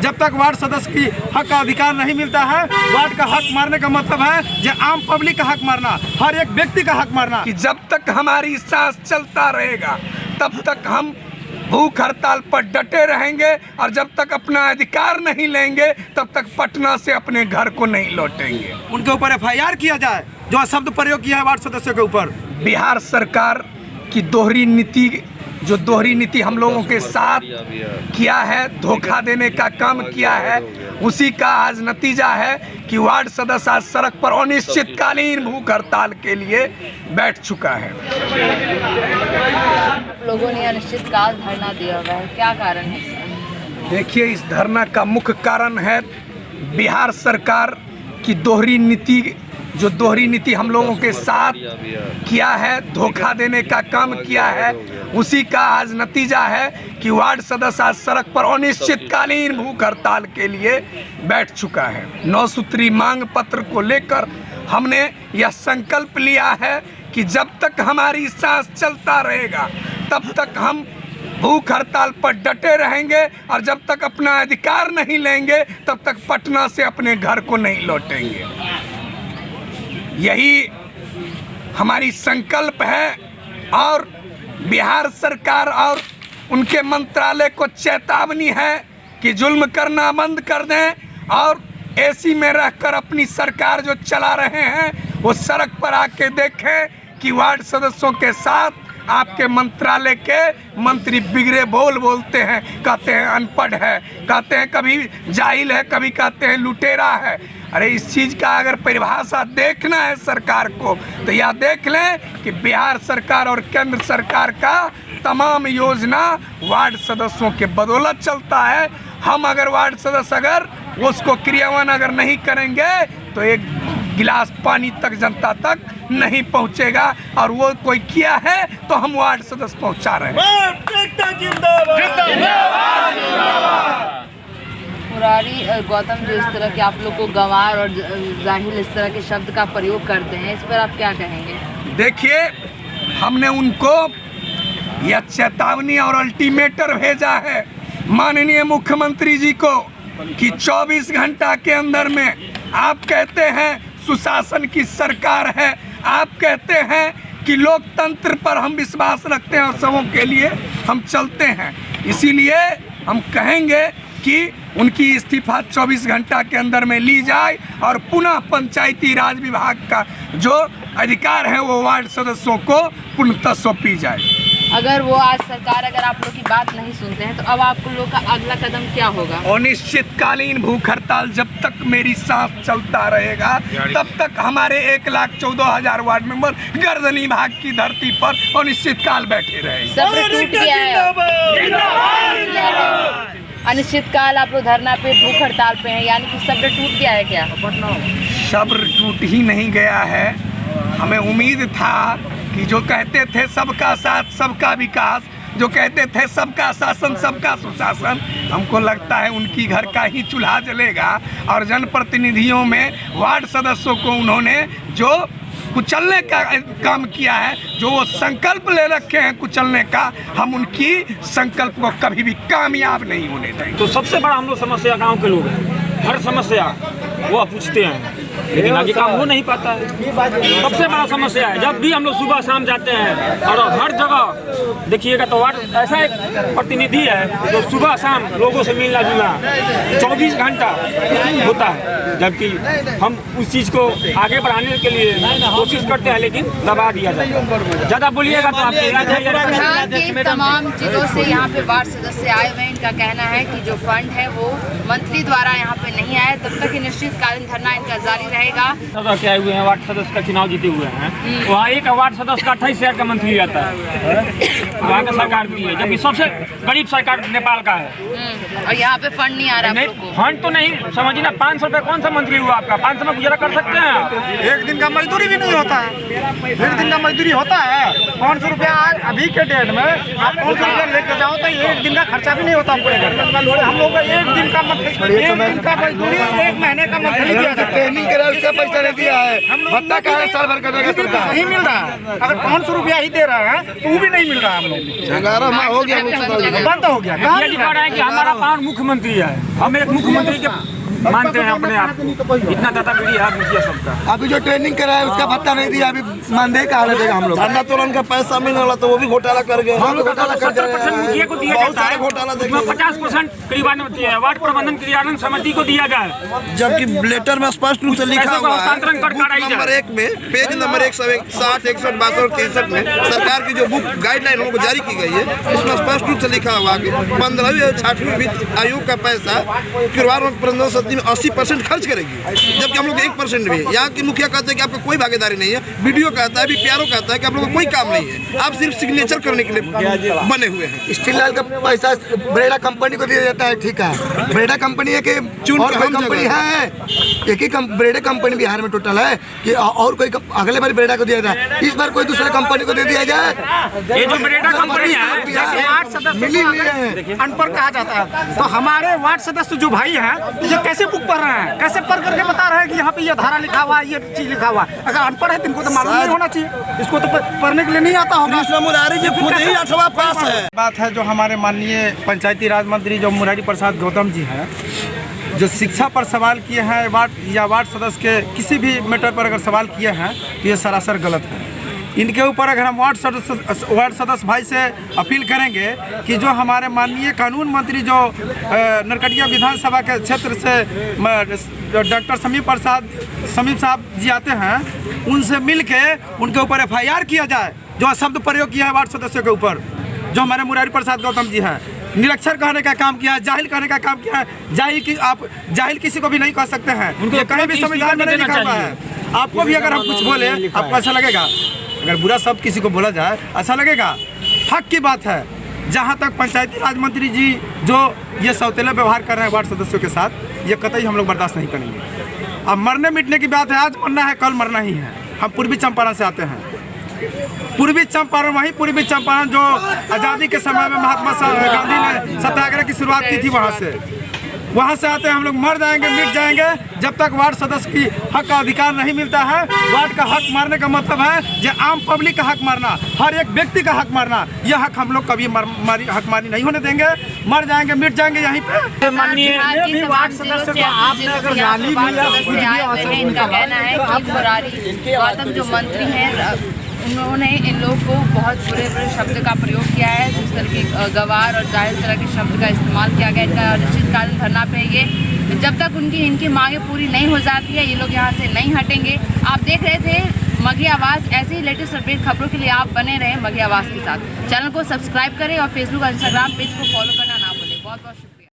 जब तक वार्ड सदस्य की हक का अधिकार नहीं मिलता है, वार्ड का हक मारने का मतलब है जो आम पब्लिक का हक मारना, हर एक व्यक्ति का हक मारना। कि जब तक हमारी सांस चलता रहेगा तब तक हम भूख हड़ताल पर डटे रहेंगे और जब तक अपना अधिकार नहीं लेंगे तब तक पटना से अपने घर को नहीं लौटेंगे। उनके ऊपर FIR किया जाए जो शब्द प्रयोग किया है वार्ड सदस्यों के ऊपर। बिहार सरकार की दोहरी नीति हम लोगों के साथ किया है, धोखा देने का काम किया है, उसी का आज नतीजा है कि वार्ड सदस्य आज सड़क पर अनिश्चितकालीन भूख हड़ताल के लिए बैठ चुका है। लोगों ने अनिश्चितकाल धरना दिया हुआ है, क्या कारण है? देखिए, इस धरना का मुख्य कारण है बिहार सरकार की दोहरी नीति हम लोगों के साथ किया है, धोखा देने का काम किया है, उसी का आज नतीजा है कि वार्ड सदस्य आज सड़क पर अनिश्चितकालीन भूख हड़ताल के लिए बैठ चुका है। 9 सूत्री मांग पत्र को लेकर हमने यह संकल्प लिया है कि जब तक हमारी सांस चलता रहेगा तब तक हम भूख हड़ताल पर डटे रहेंगे और जब तक अपना अधिकार नहीं लेंगे तब तक पटना से अपने घर को नहीं लौटेंगे। यही हमारी संकल्प है और बिहार सरकार और उनके मंत्रालय को चेतावनी है कि जुल्म करना बंद कर दें और एसी में रहकर अपनी सरकार जो चला रहे हैं वो सड़क पर आके देखें कि वार्ड सदस्यों के साथ आपके मंत्रालय के मंत्री बिगड़े बोलते हैं, कहते हैं अनपढ़ है, कहते हैं कभी जाहिल है, कभी कहते हैं लुटेरा है। अरे इस चीज़ का अगर परिभाषा देखना है सरकार को तो यह देख लें कि बिहार सरकार और केंद्र सरकार का तमाम योजना वार्ड सदस्यों के बदौलत चलता है। हम अगर वार्ड सदस्य अगर उसको क्रियान्वयन अगर नहीं करेंगे तो एक गिलास पानी तक जनता तक नहीं पहुंचेगा और वो कोई किया है तो हम वार्ड सदस्य पहुंचा रहे हैं। मुरारी गौतम जो इस तरह के आप लोग को गंवार और जाहिल इस तरह के शब्द का प्रयोग करते हैं, इस पर आप क्या कहेंगे? देखिए, हमने उनको यह चेतावनी और अल्टीमेटम भेजा है माननीय मुख्यमंत्री जी को कि 24 घंटा के अंदर में आप कहते हैं सुशासन की सरकार है, आप कहते हैं कि लोकतंत्र पर हम विश्वास रखते हैं और सबों के लिए हम चलते हैं, इसीलिए हम कहेंगे कि उनकी इस्तीफा 24 घंटा के अंदर में ली जाए और पुनः पंचायती राज विभाग का जो अधिकार है वो वार्ड सदस्यों को पूर्णतः सौंपी जाए। अगर वो आज सरकार अगर आप लोग की बात नहीं सुनते हैं तो अब आप लोग का अगला कदम क्या होगा? अनिश्चितकालीन भूख हड़ताल जब तक मेरी सांस चलता रहेगा तब तक हमारे 1,14,000 वार्ड मेंबर गर्दनी भाग की धरती पर अनिश्चितकाल बैठे रहेंगे। सब्र टूट गया है। अनिश्चितकाल आप लोग धरना पे भूख हड़ताल पे हैं, यानी कि सब्र टूट गया है क्या? सब्र टूट ही नहीं गया है। हमें उम्मीद था कि जो कहते थे सबका साथ सबका विकास, जो कहते थे सबका शासन सबका सुशासन, हमको लगता है उनकी घर का ही चूल्हा जलेगा और जनप्रतिनिधियों में वार्ड सदस्यों को उन्होंने जो कुचलने का काम किया है, जो वो संकल्प ले रखे हैं कुचलने का, हम उनकी संकल्प को कभी भी कामयाब नहीं होने देंगे। तो सबसे बड़ा हम लोग समस्या गांव के लोग हैं, हर समस्या वो पूछते हैं लेकिन आगे काम हो नहीं पाता है। सबसे बड़ा समस्या है जब भी हम लोग सुबह शाम जाते हैं और हर जगह देखिएगा तो वार्ड ऐसा एक प्रतिनिधि है जो सुबह शाम लोगों से मिलना जुलना 24 घंटा होता है, जबकि हम उस चीज़ को आगे बढ़ाने के लिए कोशिश करते हैं लेकिन दबा दिया जाता है। ज़्यादा बोलिएगा तो आपके तमाम जिलों से यहाँ पे वार्ड सदस्य आए हुए हैं। इनका कहना है कि जो फंड है वो मंत्री द्वारा यहाँ पे नहीं आया, तब तक निश्चितकालीन धरना इनका जारी रहेगा। सदस्य आए हुए हैं, वार्ड सदस्य का चुनाव जीते हुए हैं, वहाँ एक वार्ड सदस्य का 28,000 का मंत्री आता है, वहाँ का सरकार भी है, जबकि सबसे गरीब सरकार नेपाल का है और यहाँ पे फंड नहीं आ रहा है। फंड तो नहीं, समझिए ना, 500 रुपये कौन सा मंत्री हुआ आपका? 500 में गुजारा कर सकते हैं आप? एक दिन का मजदूरी भी नहीं होता है। एक दिन का मजदूरी होता है 500 रुपया अभी के डेट में आप 500 रुपया लेके जाओ तो एक दिन का खर्चा भी नहीं होता पूरे घर का। हम लोग को एक दिन का मजदूरी 1 महीने का मंथली दिया जाता है। ट्रेनिंग करा उसका पैसा नहीं दिया है, भत्ता का साल भर का देगा सरकार। नहीं मिल रहा है, अगर 500 रुपया ही दे रहा है तो वो भी नहीं मिल रहा है। हम लोग 11 माह हो गया बंद हो गया। ये लिखा रहा है कि हमारा पावन मुख्यमंत्री है, हम एक मुख्यमंत्री के मानते हैं अपने आप को, इतना दादागिरी है मुखिया सबका। अभी जो ट्रेनिंग करा है उसका भत्ता नहीं दिया, अभी मानदेय का हालत देगा हम लोग। धरना तोलन का पैसा मिलने वाला तो वो भी घोटाला कर गए। हम लोग घोटाला कर 70% मुखिया को दिया बहुत जाता सारे है, घोटाला देखे। उसमें 50% करीबन वार्ड प्रबंधन क्रियान्वयन समिति को दिया जाए, जबकि लेटर में स्पष्ट रूप से लिखा पैसों का हुआ है हस्तांतरण कर बुक कराई जाए। नंबर 1 में पेज नंबर 160, 61, 62 और 63 में सरकार की जो बुक गाइडलाइन हमको जारी की गई है उसमें स्पष्ट रूप से लिखा हुआ कि 15वीं और 6वीं वित्त आयोग का पैसा किरवार प्रबंधन समिति में 80% खर्च करेगी, जबकि हम लोग 1% भी है। यहाँ की मुखिया कहते हैं कि आपका कोई भागीदारी नहीं है, वीडियो कहता है, बीपीआरओ कहता है कि आप लोगों को कोई काम नहीं है, आप सिर्फ सिग्नेचर करने के लिए बने हुए हैं। स्टील लाइट का पैसा ब्रेडा कंपनी को दिया जाता है, ठीक है। ब्रेडा कंपनी है कि और कोई कंपनी है? एक ही ब्रेडा कंपनी बिहार में टोटल है कि और कोई अगले बार ब्रेडा को दिया जाए, इस बार कोई दूसरे कंपनी को दे दिया जाए। ये जो ब्रेडा कंपनी है वार्ड सदस्य मिली हुई है, अनपढ़ कहा जाता है, तो हमारे वार्ड सदस्य जो भाई हैं ये कैसे बुक पढ़ रहे हैं, कैसे पढ़ करके बता रहे हैं कि यहाँ पे ये धारा लिखा हुआ है, ये चीज लिखा हुआ है। अगर अनपढ़ है तो इनको तो मालूम नहीं होना चाहिए, इसको तो पढ़ने के लिए नहीं आता होगा। कृष्ण मुरारी जी खुद ही 8वां पास है। बात है जो हमारे माननीय पंचायती राज मंत्री जो मुरारी प्रसाद गौतम जी हैं, जो शिक्षा पर सवाल किए हैं वार्ड सदस्य के किसी भी मैटर पर अगर सवाल किए हैं तो ये सरासर गलत है। इनके ऊपर अगर हम वार्ड सदस्य भाई से अपील करेंगे कि जो हमारे माननीय कानून मंत्री जो नरकटिया विधानसभा के क्षेत्र से डॉक्टर समीप साहब जी आते हैं, उनसे मिल के उनके ऊपर FIR किया जाए जो शब्द प्रयोग किया है वार्ड सदस्यों के ऊपर, जो हमारे मुरारी प्रसाद गौतम जी हैं। निरक्षर कहने का काम किया है, जाहिल कहने का काम किया है। आप जाहिल किसी को भी नहीं कह सकते हैं, ये कहीं भी संविधान में नहीं लिखा हुआ है। आपको भी अगर हम कुछ बोले आपको अच्छा लगेगा? अगर बुरा शब्द किसी को बोला जाए अच्छा लगेगा? हक की बात है। जहाँ तक पंचायती राज मंत्री जी जो ये सौतेला व्यवहार कर रहे हैं वार्ड सदस्यों के साथ, ये कतई हम लोग बर्दाश्त नहीं करेंगे। अब मरने मिटने की बात है, आज मरना है कल मरना ही है। हम पूर्वी चंपारण से आते हैं, पूर्वी चंपारण जो आज़ादी के समय में महात्मा गांधी ने सत्याग्रह की शुरुआत की थी, वहाँ से आते हैं हम लोग। मर जाएंगे मिट जाएंगे जब तक वार्ड सदस्य की हक का अधिकार नहीं मिलता है। वार्ड का हक मारने का मतलब है जो आम पब्लिक का हक मारना, हर एक व्यक्ति का हक मारना। यह हक हम लोग कभी हकमारी नहीं होने देंगे। मर जाएंगे मिट जाएंगे यहीं पे। माननीय वार्ड सदस्य को आपने अगर गाली भी इनका कहना है कि मुरारी गौतम जो मंत्री हैं उन्होंने इन लोगों को बहुत बुरे शब्द का प्रयोग किया है, जिस तरह की गवार और जाहिल तरह के शब्द का इस्तेमाल किया गया। इनका अनिश्चितकालीन धरना पे ये जब तक इनकी मांगें पूरी नहीं हो जाती है ये लोग यहाँ से नहीं हटेंगे। आप देख रहे थे मघी आवाज़, ऐसे ही लेटेस्ट अपडेट खबरों के लिए आप बने रहें मघी आवाज़ के साथ। चैनल को सब्सक्राइब करें और फेसबुक और इंस्टाग्राम पेज को फॉलो करें।